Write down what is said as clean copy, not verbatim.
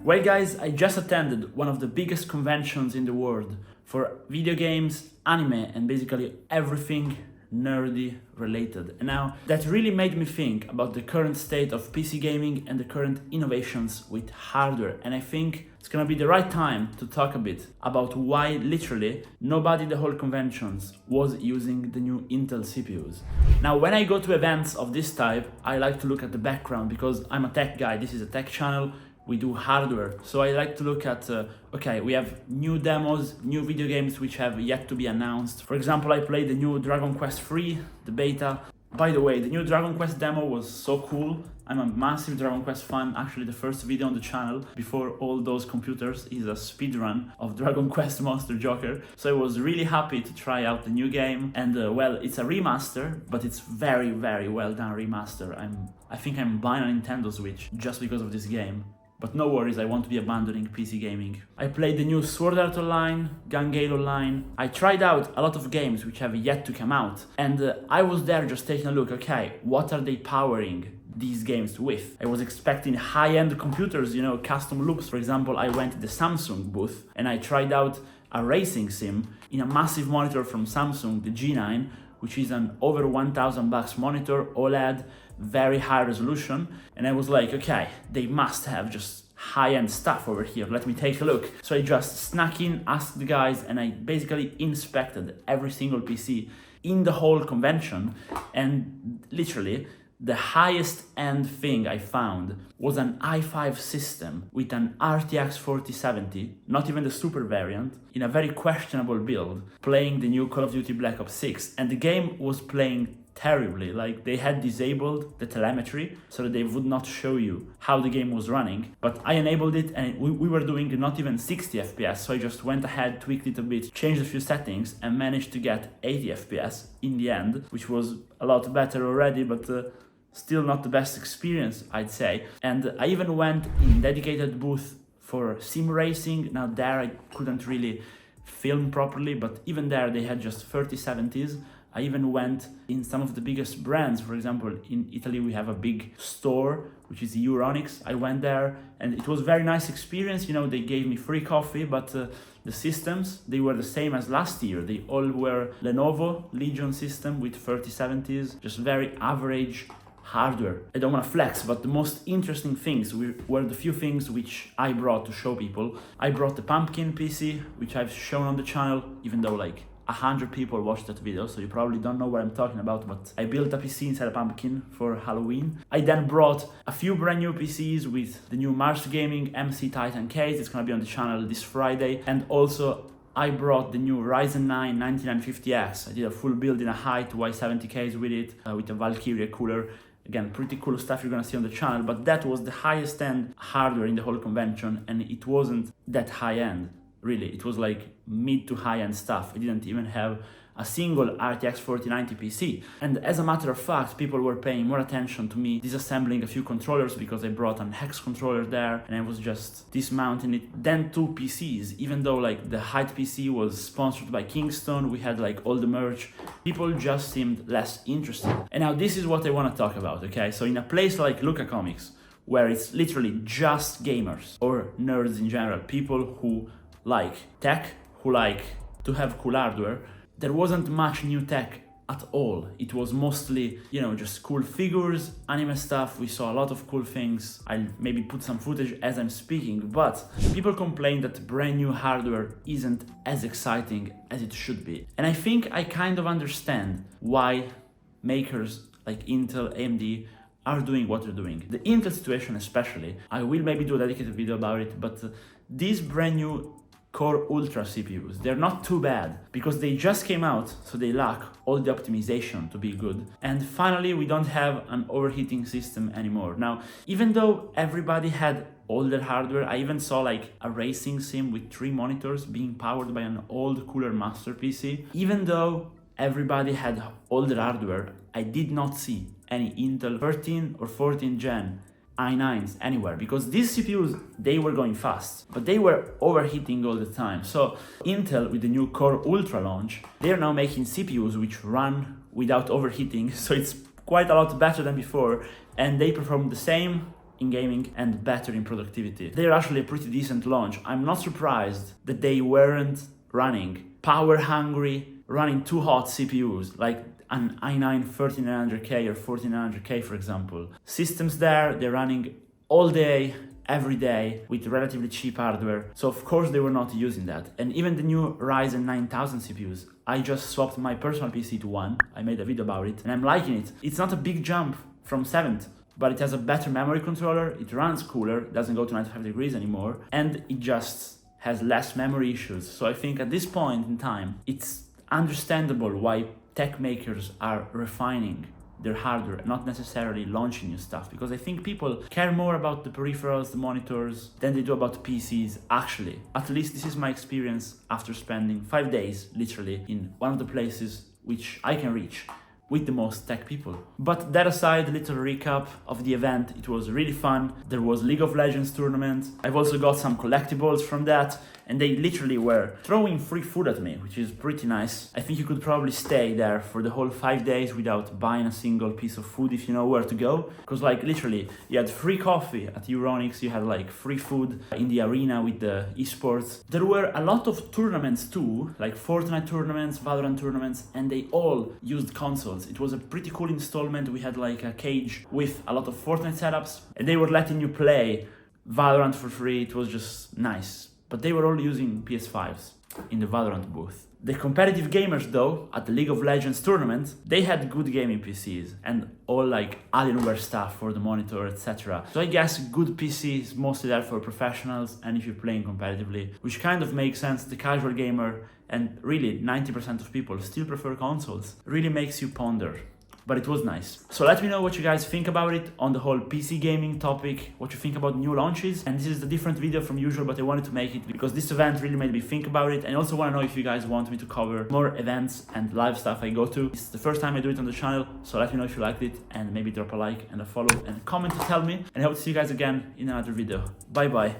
Well guys, I just attended one of the biggest conventions in the world for video games, anime, and basically everything nerdy related. And now that really made me think about the current state of PC gaming and the current innovations with hardware. And I think it's gonna be the right time to talk a bit about why literally nobody in the whole conventions was using the new Intel CPUs. Now, when I go to events of this type, I like to look at the background because I'm a tech guy. This is a tech channel. We do hardware. So I like to look at, okay, we have new demos, new video games which have yet to be announced. For example, I played the new Dragon Quest III, the beta. By the way, the new Dragon Quest demo was so cool. I'm a massive Dragon Quest fan. Actually, the first video on the channel before all those computers is a speedrun of Dragon Quest Monster Joker. So I was really happy to try out the new game. And well, it's a remaster, but it's very, very well done remaster. I think I'm buying a Nintendo Switch just because of this game. But no worries, I won't be abandoning PC gaming. I played the new Sword Art Online, Gun Gale Online. I tried out a lot of games which have yet to come out. And I was there just taking a look, okay, what are they powering these games with? I was expecting high-end computers, you know, custom loops. For example, I went to the Samsung booth and I tried out a racing sim in a massive monitor from Samsung, the G9, which is an over $1,000 monitor, OLED, very high resolution. And I was like, okay, they must have just high-end stuff over here. Let me take a look. So I just snuck in, asked the guys, and I basically inspected every single PC in the whole convention. And literally, the highest end thing I found was an i5 system with an RTX 4070, not even the super variant, in a very questionable build, playing the new Call of Duty Black Ops 6. And the game was playing terribly. Like, they had disabled the telemetry so that they would not show you how the game was running, but I enabled it and we were doing not even 60 FPS. So I just went ahead, tweaked it a bit, changed a few settings and managed to get 80 FPS in the end, which was a lot better already, but still not the best experience, I'd say. And I even went in dedicated booth for sim racing. Now there I couldn't really film properly, but even there they had just 3070s. I even went in some of the biggest brands. For example, in Italy we have a big store, which is Euronics. I went there and it was a very nice experience. You know, they gave me free coffee, but the systems, they were the same as last year. They all were Lenovo Legion system with 3070s, just very average hardware. I don't want to flex, but the most interesting things were the few things which I brought to show people. I brought the Pumpkin PC, which I've shown on the channel, even though like 100 people watched that video, so you probably don't know what I'm talking about, but I built a PC inside a pumpkin for Halloween. I then brought a few brand new PCs with the new Mars Gaming MC Titan case. It's gonna be on the channel this Friday. And also I brought the new Ryzen 9 9950X. I did a full build in a height Y70 case with it, with a Valkyria cooler. Again, pretty cool stuff you're gonna see on the channel, but that was the highest end hardware in the whole convention, and it wasn't that high end, really. It was like mid to high end stuff. I didn't even have a single RTX 4090 PC. And as a matter of fact, people were paying more attention to me disassembling a few controllers because I brought an hex controller there and I was just dismounting it. Then two PCs, even though like the height PC was sponsored by Kingston, we had like all the merch, people just seemed less interested. And now this is what I want to talk about, okay? So in a place like Lucca Comics, where it's literally just gamers or nerds in general, people who like tech, who like to have cool hardware, there wasn't much new tech at all. It was mostly, you know, just cool figures, anime stuff. We saw a lot of cool things. I'll maybe put some footage as I'm speaking, but people complain that brand new hardware isn't as exciting as it should be. And I think I kind of understand why makers like Intel, AMD are doing what they're doing. The Intel situation especially, I will maybe do a dedicated video about it, but these brand new Core Ultra CPUs, they're not too bad because they just came out, so they lack all the optimization to be good. And finally, we don't have an overheating system anymore. Now, even though everybody had older hardware, I even saw like a racing sim with 3 monitors being powered by an old Cooler Master PC. Even though everybody had older hardware, I did not see any Intel 13 or 14 gen i9s anywhere, because these CPUs, they were going fast, but they were overheating all the time. So Intel, with the new Core Ultra launch, they are now making CPUs which run without overheating, so it's quite a lot better than before, and they perform the same in gaming and better in productivity. They're actually a pretty decent launch. I'm not surprised that they weren't running power hungry, running too hot CPUs like an i9 13900K or 14900K, for example. Systems there, they're running all day, every day with relatively cheap hardware. So of course they were not using that. And even the new Ryzen 9000 CPUs, I just swapped my personal PC to one. I made a video about it and I'm liking it. It's not a big jump from 7th, but it has a better memory controller, it runs cooler, doesn't go to 95 degrees anymore, and it just has less memory issues. So I think at this point in time, it's understandable why tech makers are refining their hardware, not necessarily launching new stuff, because I think people care more about the peripherals, the monitors, than they do about PCs, actually. At least this is my experience after spending 5 days, literally, in one of the places which I can reach with the most tech people. But that aside, a little recap of the event. It was really fun. There was League of Legends tournament. I've also got some collectibles from that, and they literally were throwing free food at me, which is pretty nice. I think you could probably stay there for the whole 5 days without buying a single piece of food if you know where to go. Because like literally, you had free coffee at Euronics, you had like free food in the arena with the esports. There were a lot of tournaments too, like Fortnite tournaments, Valorant tournaments, and they all used consoles. It was a pretty cool installment. We had like a cage with a lot of Fortnite setups, and they were letting you play Valorant for free. It was just nice. But they were all using PS5s in the Valorant booth. The competitive gamers though, at the League of Legends tournament, they had good gaming PCs and all like Alienware stuff for the monitor, etc. So I guess good PC is mostly there for professionals and if you're playing competitively, which kind of makes sense. The casual gamer, and really 90% of people still prefer consoles, really makes you ponder. But it was nice. So let me know what you guys think about it on the whole PC gaming topic, what you think about new launches. And this is a different video from usual, but I wanted to make it because this event really made me think about it. And I also want to know if you guys want me to cover more events and live stuff I go to. It's the first time I do it on the channel, so let me know if you liked it and maybe drop a like and a follow and a comment to tell me. And I hope to see you guys again in another video. Bye bye.